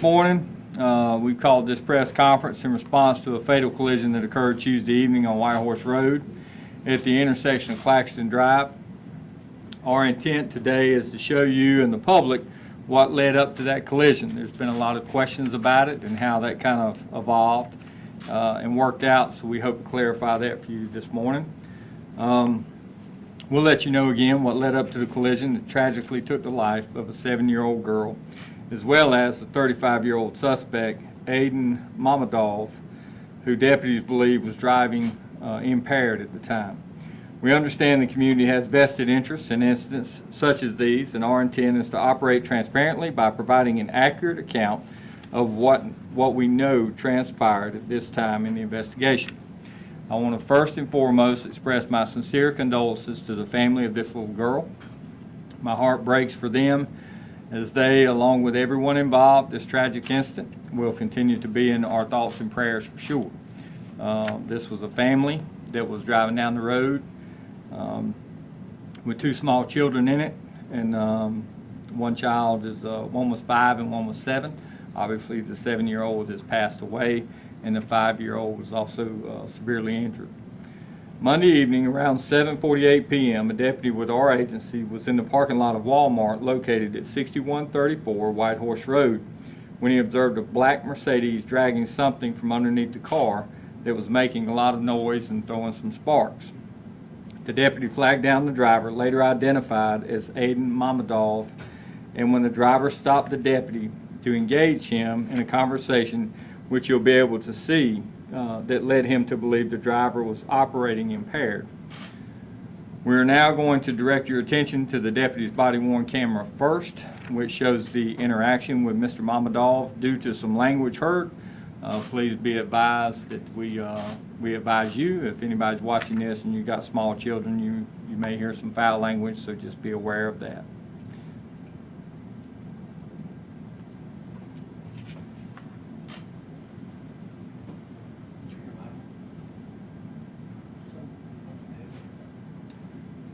morning. We called this press conference in response to a fatal collision that occurred Tuesday evening on White Horse Road at the intersection of Claxton Drive. Our intent today is to show you and the public what led up to that collision. There's been a lot of questions about it and how that kind of evolved and worked out, so we hope to clarify that for you this morning. We'll let you know again what led up to the collision that tragically took the life of a 7-year-old girl, as well as the 35-year-old suspect, Aiden Mamadov, who deputies believe was driving impaired at the time. We understand the community has vested interest in incidents such as these, and our intent is to operate transparently by providing an accurate account of what we know transpired at this time in the investigation. I want to first and foremost express my sincere condolences to the family of this little girl. My heart breaks for them as they, along with everyone involved, this tragic incident will continue to be in our thoughts and prayers for sure. This was a family that was driving down the road with 2 small children in it, and one child is, one was 5 and one was 7. Obviously the 7-year-old has passed away, and the 5-year-old was also severely injured. Monday evening around 7:48 p.m., a deputy with our agency was in the parking lot of Walmart located at 6134 White Horse Road when he observed a black Mercedes dragging something from underneath the car that was making a lot of noise and throwing some sparks. The deputy flagged down the driver, later identified as Aiden Mamadov, and when the driver stopped the deputy to engage him in a conversation, which you'll be able to see, that led him to believe the driver was operating impaired. We are now going to direct your attention to the deputy's body-worn camera first, which shows the interaction with Mr. Mamadov. Due to some language heard, please be advised that we advise you, if anybody's watching this and you've got small children, you may hear some foul language, so just be aware of that.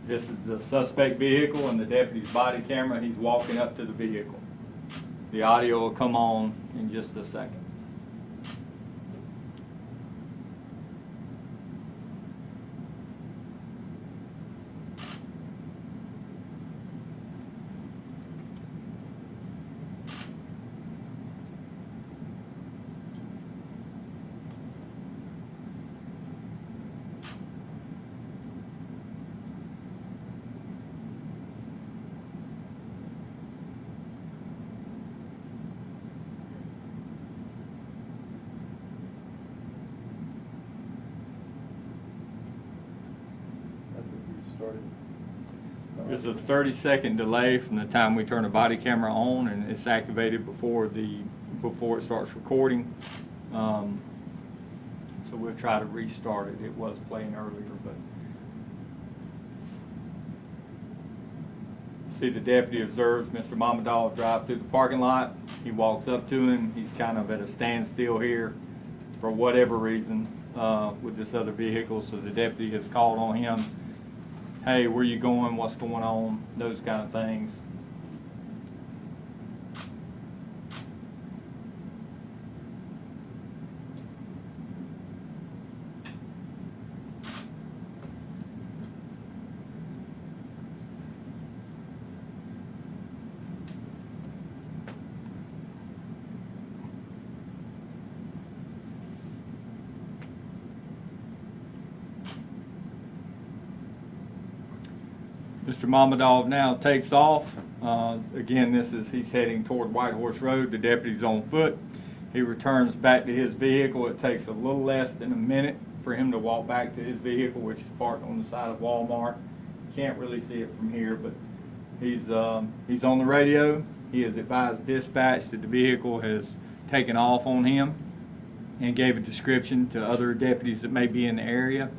This is the suspect vehicle and the deputy's body camera. He's walking up to the vehicle. The audio will come on in just a second. There's a 30-second delay from the time we turn the body camera on, and it's activated before it starts recording. So we'll try to restart it. It was playing earlier, but see the deputy observes Mr. Mamadov drive through the parking lot. He walks up to him. He's kind of at a standstill here for whatever reason with this other vehicle. So the deputy has called on him. Hey, where you going? What's going on? Those kind of things. Mr. Mamadov now takes off. Again, he's heading toward White Horse Road. The deputy's on foot. He returns back to his vehicle. It takes a little less than a minute for him to walk back to his vehicle, which is parked on the side of Walmart. Can't really see it from here, but he's on the radio. He has advised dispatch that the vehicle has taken off on him and gave a description to other deputies that may be in the area.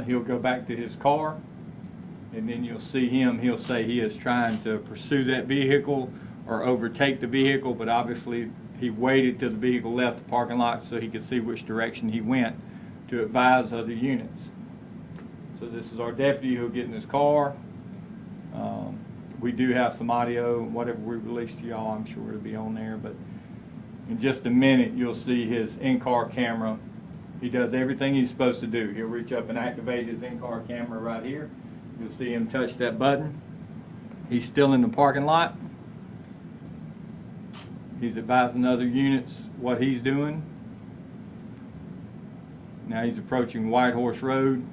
He'll go back to his car, and then you'll see him. He'll say he is trying to pursue that vehicle or overtake the vehicle, but obviously he waited till the vehicle left the parking lot so he could see which direction he went to advise other units. So this is our deputy who'll get in his car. We do have some audio. Whatever we release to y'all, I'm sure it'll be on there, but In just a minute, you'll see his in-car camera. He does everything he's supposed to do. He'll reach up and activate his in-car camera right here. You'll see him touch that button. He's still in the parking lot. He's advising other units what he's doing. Now he's approaching White Horse Road,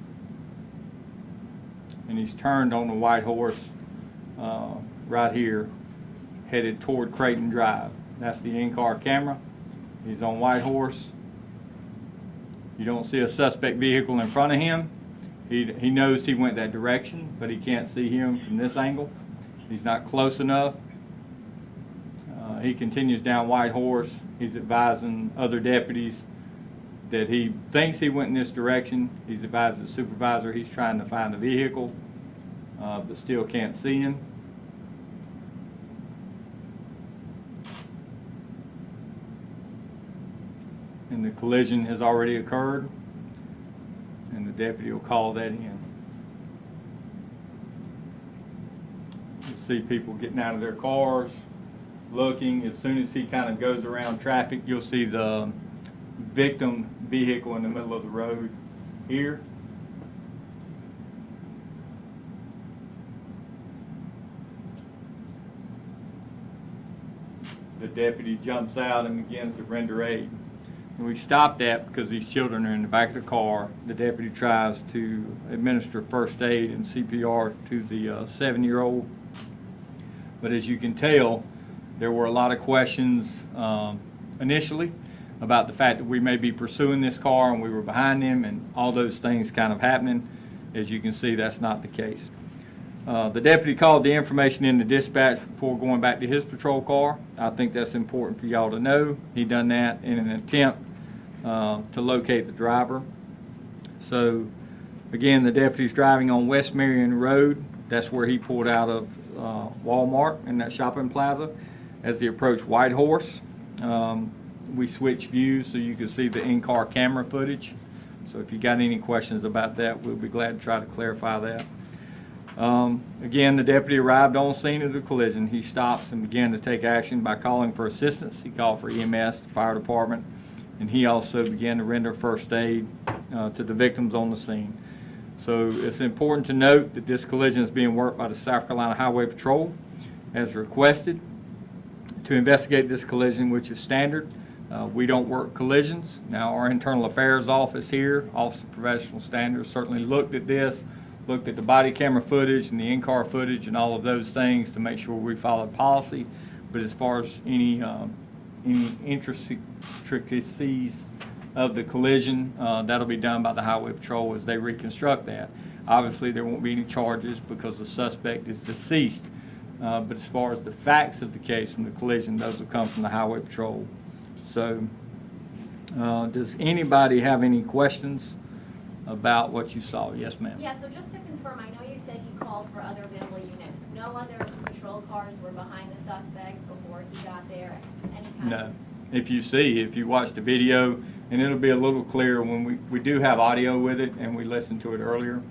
and he's turned on the White Horse right here, headed toward Creighton Drive. That's the in-car camera. He's on White Horse. You don't see a suspect vehicle in front of him. He knows he went that direction, but he can't see him from this angle. He's not close enough. He continues down White Horse. He's advising other deputies that he thinks he went in this direction. He's advised the supervisor he's trying to find the vehicle, but still can't see him. And the collision has already occurred, and the deputy will call that in. You'll see people getting out of their cars, looking. As soon as he kind of goes around traffic, you'll see the victim vehicle in the middle of the road here. The deputy jumps out and begins to render aid. And we stopped that because these children are in the back of the car. The deputy tries to administer first aid and CPR to the 7-year-old. But as you can tell, there were a lot of questions initially about the fact that we may be pursuing this car and we were behind him, and all those things kind of happening. As you can see, that's not the case. The deputy called the information in the dispatch before going back to his patrol car. I think that's important for y'all to know. He done that in an attempt to locate the driver. So again, the deputy's driving on West Marion Road. That's where he pulled out of Walmart in that shopping plaza as he approached White Horse. We switched views so you can see the in-car camera footage. So if you got any questions about that, we'll be glad to try to clarify that. Again, the deputy arrived on scene of the collision. He stops and began to take action by calling for assistance. He called for EMS, the fire department, and he also began to render first aid to the victims on the scene. So it's important to note that this collision is being worked by the South Carolina Highway Patrol as requested to investigate this collision, which is standard. We don't work collisions. Now, our internal affairs office here, Office of Professional Standards, certainly looked at this, looked at the body camera footage and the in-car footage and all of those things to make sure we followed policy. But as far as any intricacies of the collision, that'll be done by the Highway Patrol as they reconstruct that. Obviously, there won't be any charges because the suspect is deceased. But as far as the facts of the case from the collision, those will come from the Highway Patrol. So, does anybody have any questions about what you saw? Yes, ma'am. Yeah, so just to confirm, I know you said he called for other available units. No other patrol cars were behind the suspect before he got there? Any kind No. If you watch the video, and it'll be a little clearer when we do have audio with it, and we listened to it earlier.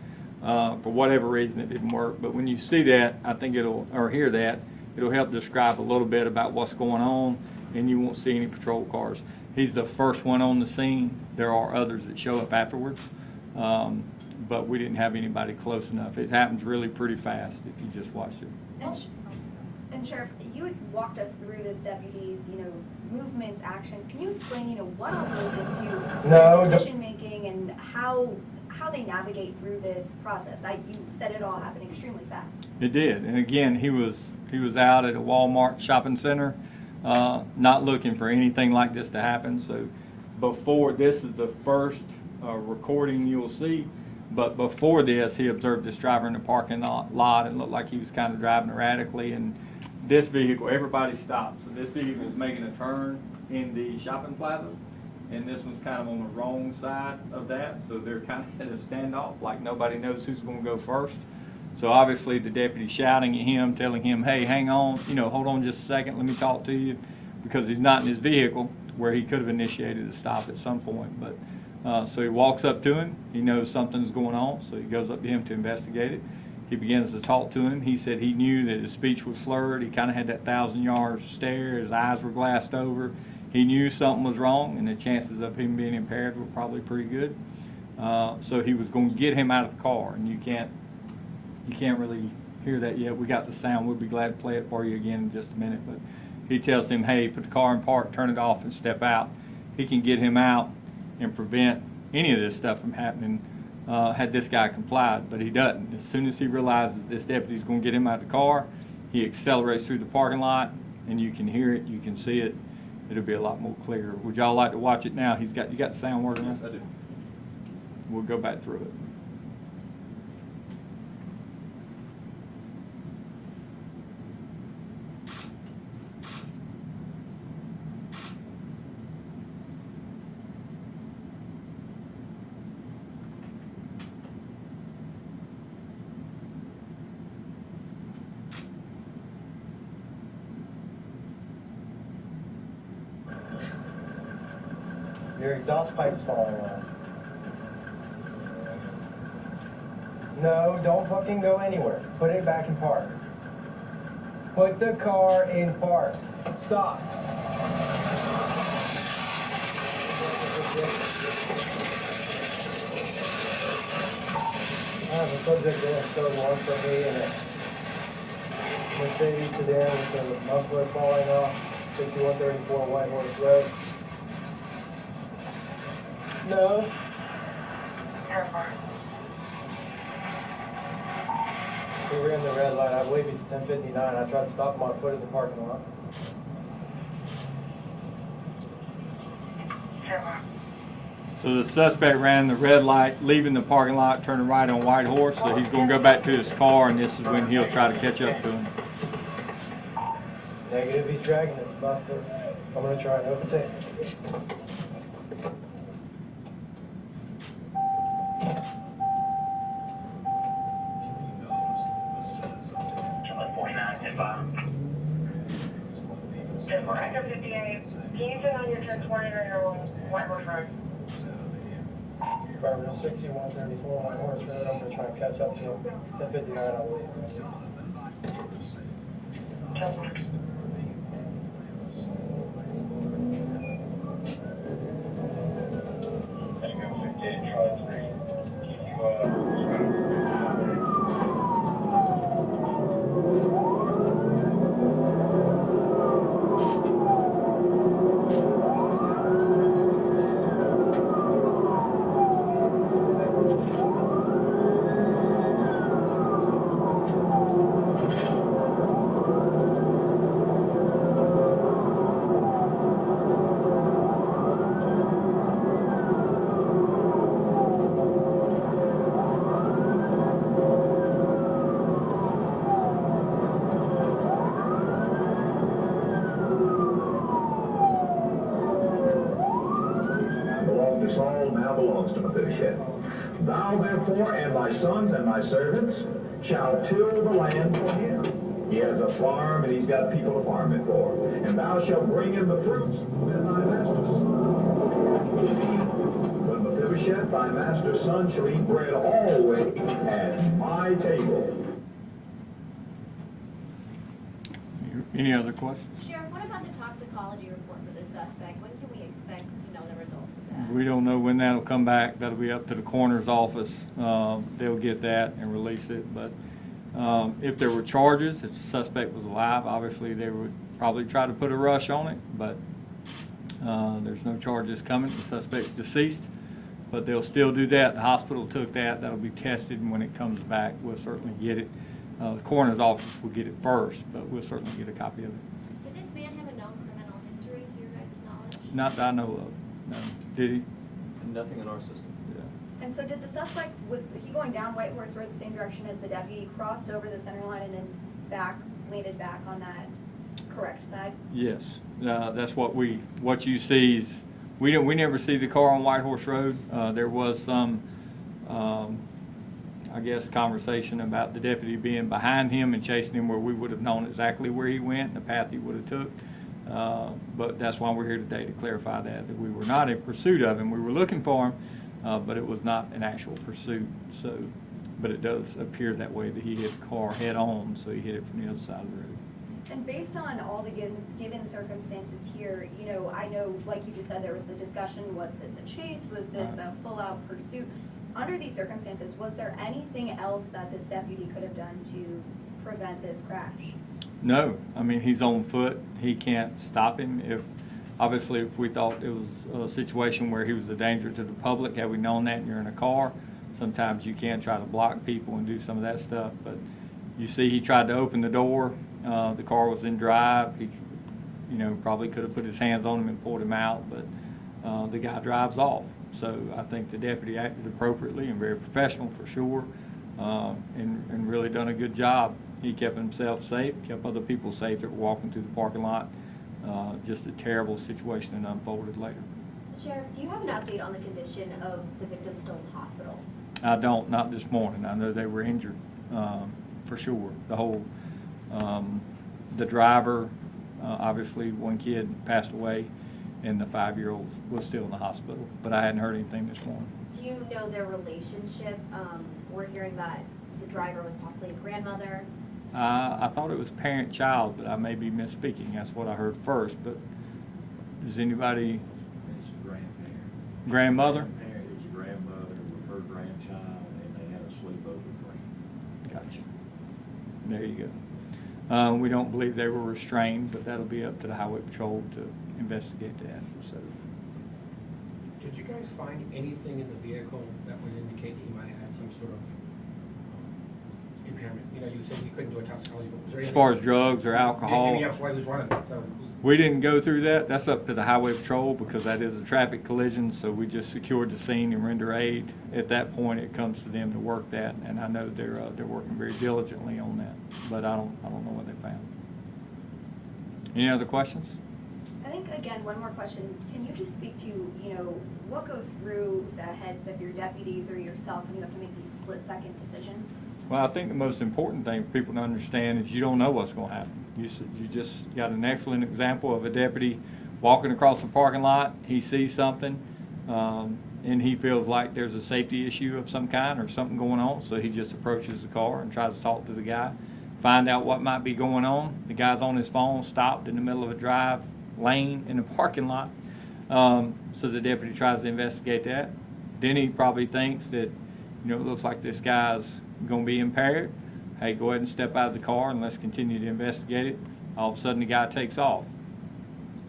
For whatever reason, it didn't work. But when you see that, I think hear that, it'll help describe a little bit about what's going on, and you won't see any patrol cars. He's the first one on the scene. There are others that show up afterwards, but we didn't have anybody close enough. It happens really pretty fast if you just watch it. And Sheriff, you had walked us through this deputy's, movements, actions. Can you explain, what all goes into decision making and how they navigate through this process? You said it all happened extremely fast. It did, and again, he was out at a Walmart shopping center, not looking for anything like this to happen. So, this is the first recording you'll see. But before this, he observed this driver in the parking lot and looked like he was kind of driving erratically. And this vehicle, everybody stopped. So this vehicle was making a turn in the shopping plaza, and this was kind of on the wrong side of that. So they're kind of in a standoff, like nobody knows who's going to go first. So obviously the deputy shouting at him, telling him, hey, hang on, hold on just a second, let me talk to you, because he's not in his vehicle where he could have initiated a stop at some point. But so he walks up to him. He knows something's going on, so he goes up to him to investigate it. He begins to talk to him. He said he knew that his speech was slurred. He kind of had that 1,000-yard stare. His eyes were glassed over. he knew something was wrong, and the chances of him being impaired were probably pretty good. So he was going to get him out of the car, and you can't really hear that yet. We got the sound. We'll be glad to play it for you again in just a minute. But he tells him, hey, put the car in park, turn it off, and step out. He can get him out and prevent any of this stuff from happening had this guy complied, but he doesn't. As soon as he realizes this deputy's going to get him out of the car, he accelerates through the parking lot, and you can hear it, you can see it. It'll be a lot more clear. Would y'all like to watch it now? You got the sound working? Yes, I do. We'll go back through it. Your exhaust pipe's falling off. No, don't fucking go anywhere. Put it back in park. Put the car in park. Stop. I have a subject that stole one from me in a Mercedes sedan with the muffler falling off, 6134 White Horse Road. No. He ran the red light. I believe he's 1059. I tried to stop him on foot in the parking lot. So the suspect ran the red light, leaving the parking lot, turning right on White Horse, so he's going to go back to his car, and this is when he'll try to catch up to him. Negative, he's dragging his muffler. I'm going to try and overtake. For Echo 58, can you turn on your 1020 or your White Horse Road? Driver 6134 White Horse Road. I'm going to try and catch up to him. 1059, I believe. Echo 58, try 3. This all now belongs to Mephibosheth. Thou therefore and thy sons and thy servants shall till the land for him. He has a farm and he's got people to farm it for. And thou shalt bring him the fruits with thy master's son. When Mephibosheth thy master's son shall eat bread always at my table. Any other questions? Sheriff, what about the toxicology report for the suspect? When can we expect to know the results of that? We don't know when that'll come back. That'll be up to the coroner's office. They'll get that and release it. But if there were charges, if the suspect was alive, obviously they would probably try to put a rush on it. But there's no charges coming. The suspect's deceased. But they'll still do that. The hospital took that. That'll be tested, and when it comes back, we'll certainly get it. The coroner's office will get it first, but we'll certainly get a copy of it. Did this man have a known criminal history, to your guys' knowledge? Not that I know of. No. Did he? Nothing in our system. Yeah. And so did the suspect, was he going down White Horse Road the same direction as the deputy, crossed over the center line and then back, landed back on that correct side? Yes. That's what you see is, we never see the car on White Horse Road. There was some, I guess, conversation about the deputy being behind him and chasing him where we would have known exactly where he went and the path he would have took. But that's why we're here today, to clarify that we were not in pursuit of him. We were looking for him, but it was not an actual pursuit. So, but it does appear that way, that he hit the car head on, so he hit it from the other side of the road. And based on all the given circumstances here, you know, I know, like you just said, there was the discussion, was this a chase? Was this a full-out pursuit? Under these circumstances, was there anything else that this deputy could have done to prevent this crash? No, I mean, he's on foot. He can't stop him. Obviously, if we thought it was a situation where he was a danger to the public, had we known that and you're in a car, sometimes you can try to block people and do some of that stuff. But you see, he tried to open the door. The car was in drive. He, you know, probably could have put his hands on him and pulled him out, but the guy drives off. So I think the deputy acted appropriately and very professional for sure, and really done a good job. He kept himself safe, kept other people safe that were walking through the parking lot. Just a terrible situation that unfolded later. Sheriff, do you have an update on the condition of the victim still in the hospital? I don't, not this morning. I know they were injured, for sure. The whole, the driver, obviously one kid passed away, and the 5-year-old was still in the hospital, but I hadn't heard anything this morning. Do you know their relationship? We're hearing that the driver was possibly a grandmother. I thought it was parent-child, but I may be misspeaking. That's what I heard first, but does anybody? It's a grandparent. Grandmother? Parent is a grandmother with her grandchild, and they had a sleepover dream. Gotcha. There you go. We don't believe they were restrained, but that'll be up to the Highway Patrol to investigate that. So, Did you guys find anything in the vehicle that would indicate he might have had some sort of impairment? You know, you said you couldn't do a toxicology, but was there anything? as far as drugs or alcohol, Yeah, that's why he was running. So, we didn't go through that. That's up to the Highway Patrol because that is a traffic collision. So we just secured the scene and render aid. At that point, it comes to them to work that, and I know they're working very diligently on that. But I don't know what they found. Any other questions? I think, again, one more question. Can you just speak to, you know, what goes through the heads of your deputies or yourself when you have to make these split-second decisions? Well, I think the most important thing for people to understand is you don't know what's going to happen. You just got an excellent example of a deputy walking across the parking lot. He sees something, and he feels like there's a safety issue of some kind or something going on, so he just approaches the car and tries to talk to the guy, find out what might be going on. The guy's on his phone, stopped in the middle of a drive lane in the parking lot. So the deputy tries to investigate that. Then he probably thinks that, you know, it looks like this guy's going to be impaired. Hey, go ahead and step out of the car and let's continue to investigate it. All of a sudden the guy takes off.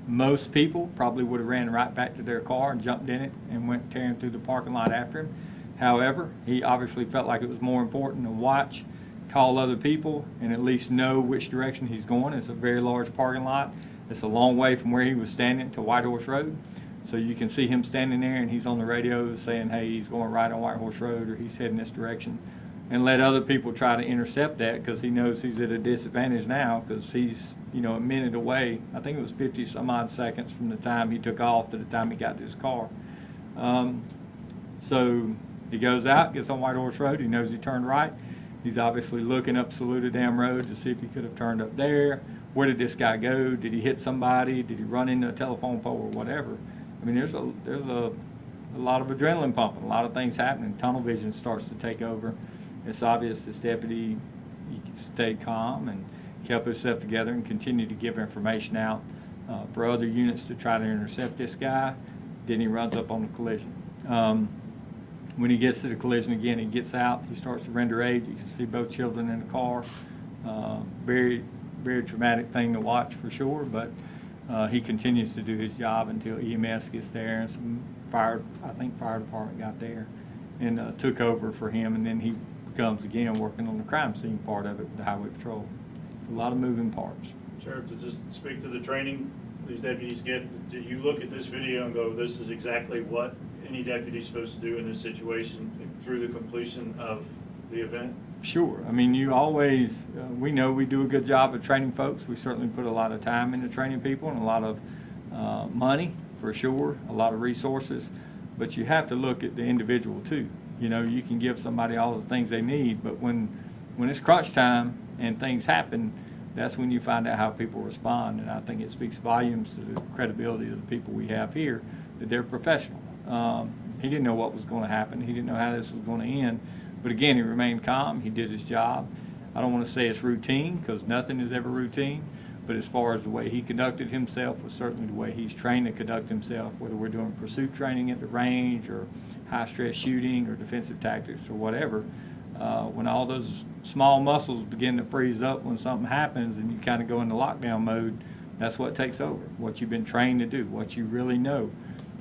Most people probably would have ran right back to their car and jumped in it and went tearing through the parking lot after him. However, he obviously felt like it was more important to watch, call other people, and at least know which direction he's going. It's a very large parking lot. It's a long way from where he was standing to White Horse Road. So you can see him standing there and he's on the radio saying, hey, he's going right on White Horse Road or he's heading this direction. And let other people try to intercept that because he knows he's at a disadvantage now because he's, you know, a minute away. I think it was 50 some odd seconds from the time he took off to the time he got to his car. So he goes out, gets on White Horse Road. He knows he turned right. He's obviously looking up Saluda Dam Road to see if he could have turned up there. Where did this guy go? Did he hit somebody? Did he run into a telephone pole or whatever? I mean, there's a lot of adrenaline pumping, a lot of things happening. Tunnel vision starts to take over. It's obvious this deputy, he stayed calm and kept himself together and continued to give information out for other units to try to intercept this guy. Then he runs up on the collision. When he gets to the collision again, he gets out, he starts to render aid. You can see both children in the car. Very, very traumatic thing to watch for sure, but he continues to do his job until EMS gets there and some fire department got there and took over for him, and then he becomes again working on the crime scene part of it with the Highway Patrol. A lot of moving parts. Sheriff, does this speak to the training these deputies get? Do you look at this video and go, this is exactly what any deputy is supposed to do in this situation through the completion of the event? Sure. I mean, you always, we know we do a good job of training folks. We certainly put a lot of time into training people and a lot of money, for sure, a lot of resources. But you have to look at the individual too. You know, you can give somebody all the things they need, but when it's crunch time and things happen, that's when you find out how people respond. And I think it speaks volumes to the credibility of the people we have here, that they're professional. He didn't know what was going to happen. He didn't know how this was going to end. But again, he remained calm. He did his job. I don't want to say it's routine because nothing is ever routine, But as far as the way he conducted himself was certainly the way he's trained to conduct himself, whether we're doing pursuit training at the range or high-stress shooting or defensive tactics or whatever. When all those small muscles begin to freeze up when something happens and you kind of go into lockdown mode, that's what takes over, what you've been trained to do, what you really know.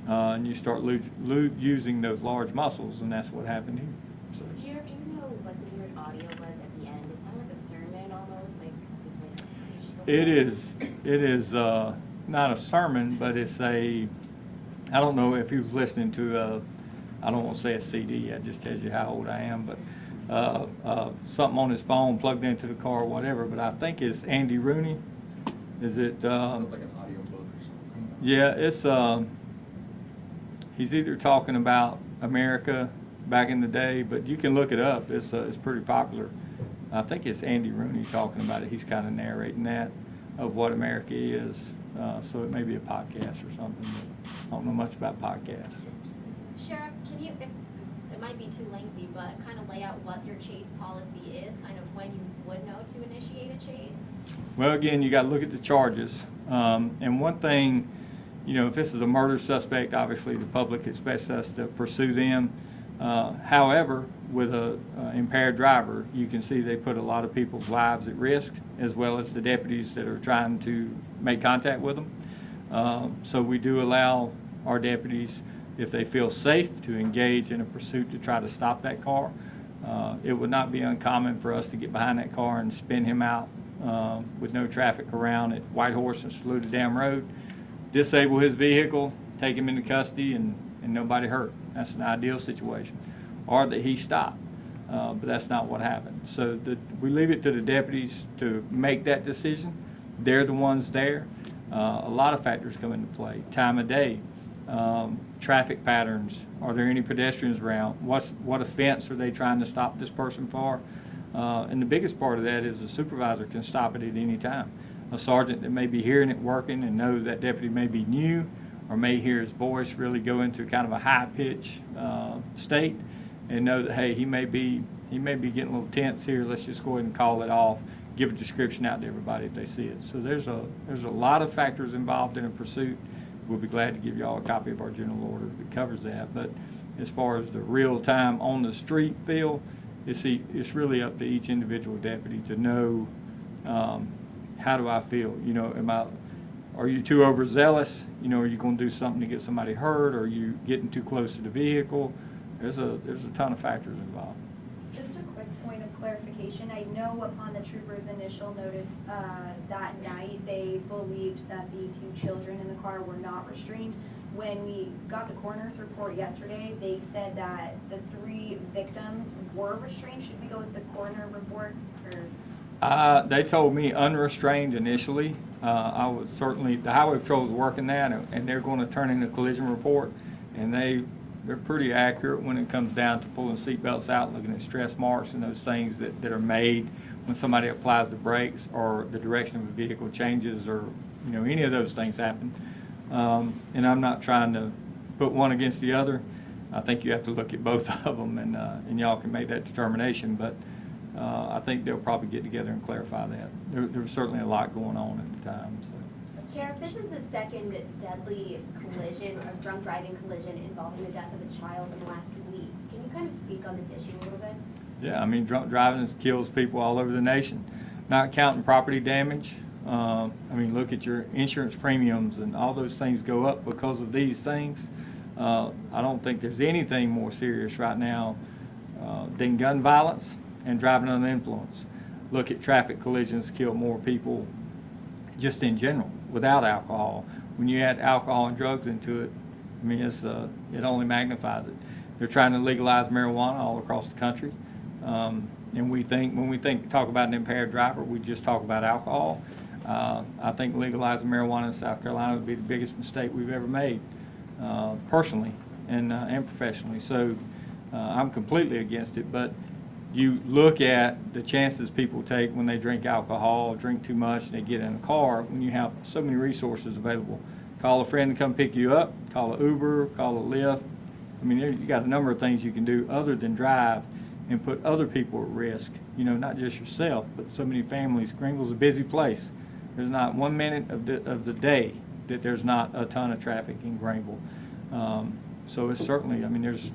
And you start using those large muscles, and that's what happened here. So. Sheriff, do you know what the weird audio was at the end? It sounded like a sermon almost, It is not a sermon, but it's I don't know if he was listening to I don't want to say a CD, that just tells you how old I am, but something on his phone plugged into the car or whatever, but I think it's Andy Rooney. Is it? Sounds like an audio book or something. Yeah, it's he's either talking about America back in the day, but you can look it up. It's pretty popular. I think it's Andy Rooney talking about it. He's kind of narrating that of what America is. So it may be a podcast or something. But I don't know much about podcasts. Sheriff, can you, it might be too lengthy, but kind of lay out what your chase policy is, kind of when you would know to initiate a chase? Well, again, you got to look at the charges. And one thing, you know, if this is a murder suspect, obviously the public expects us to pursue them. However, with a impaired driver, you can see they put a lot of people's lives at risk, as well as the deputies that are trying to make contact with them. So we do allow our deputies, if they feel safe, to engage in a pursuit to try to stop that car. It would not be uncommon for us to get behind that car and spin him out with no traffic around at Whitehorse and Saluda Dam Road, disable his vehicle, take him into custody, and nobody hurt. That's an ideal situation. Or that he stopped, but that's not what happened. So we leave it to the deputies to make that decision. They're the ones there. A lot of factors come into play. Time of day, traffic patterns, are there any pedestrians around? What offense are they trying to stop this person for? And the biggest part of that is the supervisor can stop it at any time. A sergeant that may be hearing it working and know that deputy may be new, or may hear his voice really go into kind of a high-pitch state, and know that, hey, he may be getting a little tense here. Let's just go ahead and call it off. Give a description out to everybody if they see it. So there's a lot of factors involved in a pursuit. We'll be glad to give you all a copy of our general order that covers that. But as far as the real time on the street feel, it's really up to each individual deputy to know, how do I feel? You know, are you too overzealous? You know, are you going to do something to get somebody hurt? Are you getting too close to the vehicle? There's a ton of factors involved. Just a quick point of clarification. I know upon the trooper's initial notice that night, they believed that the two children in the car were not restrained. When we got the coroner's report yesterday, they said that the 3 victims were restrained. Should we go with the coroner report? Or? They told me unrestrained initially. I would certainly, the Highway Patrol is working that, and they're going to turn in a collision report, and they're pretty accurate when it comes down to pulling seatbelts out, looking at stress marks and those things that are made when somebody applies the brakes or the direction of the vehicle changes, or, you know, any of those things happen. And I'm not trying to put one against the other. I think you have to look at both of them, and y'all can make that determination. But I think they'll probably get together and clarify that. There was certainly a lot going on at the time. So. Sheriff, this is the second deadly collision, or drunk driving collision, involving the death of a child in the last week. Can you kind of speak on this issue a little bit? Yeah, I mean, drunk driving kills people all over the nation, not counting property damage. I mean, look at your insurance premiums, and all those things go up because of these things. I don't think there's anything more serious right now than gun violence and driving under influence. Look at traffic collisions kill more people just in general without alcohol. When you add alcohol and drugs into it, I mean, it only magnifies it. They're trying to legalize marijuana all across the country. And when we talk about an impaired driver, we just talk about alcohol. I think legalizing marijuana in South Carolina would be the biggest mistake we've ever made, personally and professionally. So I'm completely against it. But you look at the chances people take when they drink alcohol, drink too much, and they get in a car, when you have so many resources available. Call a friend to come pick you up, call an Uber, call a Lyft. I mean, you got a number of things you can do other than drive and put other people at risk. You know, not just yourself, but so many families. Greenville's a busy place. There's not 1 minute of the day that there's not a ton of traffic in Greenville. So it's certainly, I mean, it's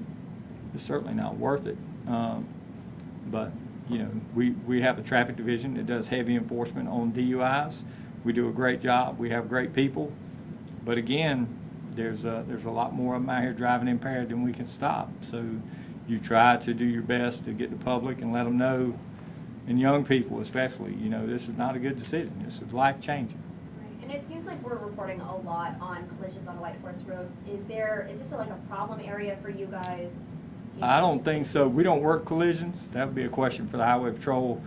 certainly not worth it. But, you know, we have a traffic division that does heavy enforcement on DUIs. We do a great job. We have great people. But again, there's a lot more of them out here driving impaired than we can stop. So you try to do your best to get the public and let them know, and young people especially, you know, this is not a good decision. This is life-changing. Right. And it seems like we're reporting a lot on collisions on White Horse Road. Is this like a problem area for you guys? I don't think so. We don't work collisions. That would be a question for the Highway Patrol.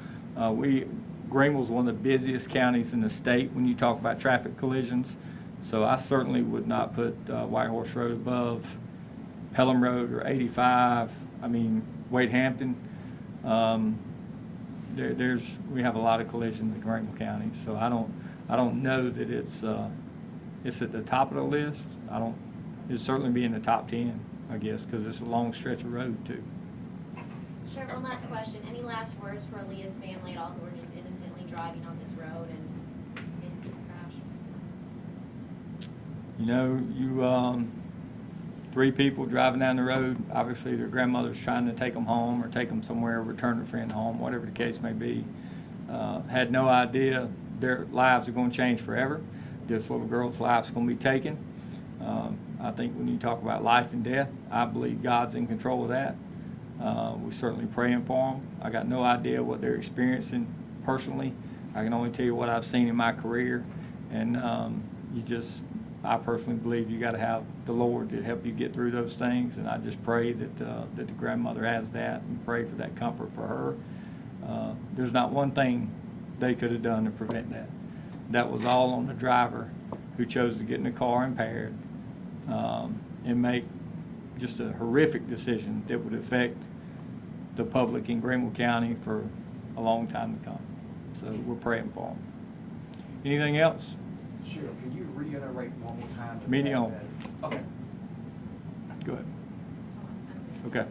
Greenville's one of the busiest counties in the state when you talk about traffic collisions. So I certainly would not put White Horse Road above Pelham Road or 85. I mean, Wade Hampton. We have a lot of collisions in Greenville County. So I don't know that it's at the top of the list. It'd certainly be in the top 10, I guess, because it's a long stretch of road too. Sheriff, one last question. Any last words for Aaliyah's family at all who are just innocently driving on this road and into this crash? You know, 3 people driving down the road, obviously their grandmother's trying to take them home or take them somewhere, return a friend home, whatever the case may be. Had no idea their lives are going to change forever. This little girl's life's going to be taken. I think when you talk about life and death, I believe God's in control of that. We're certainly praying for them. I got no idea what they're experiencing personally. I can only tell you what I've seen in my career. And I personally believe you got to have the Lord to help you get through those things. And I just pray that the grandmother has that, and pray for that comfort for her. There's not one thing they could have done to prevent that. That was all on the driver who chose to get in the car impaired and make just a horrific decision that would affect the public in Greenville County for a long time to come. So we're praying for them. Anything else? Sure, can you reiterate one more time? Meeting on. Okay. Go ahead. Okay.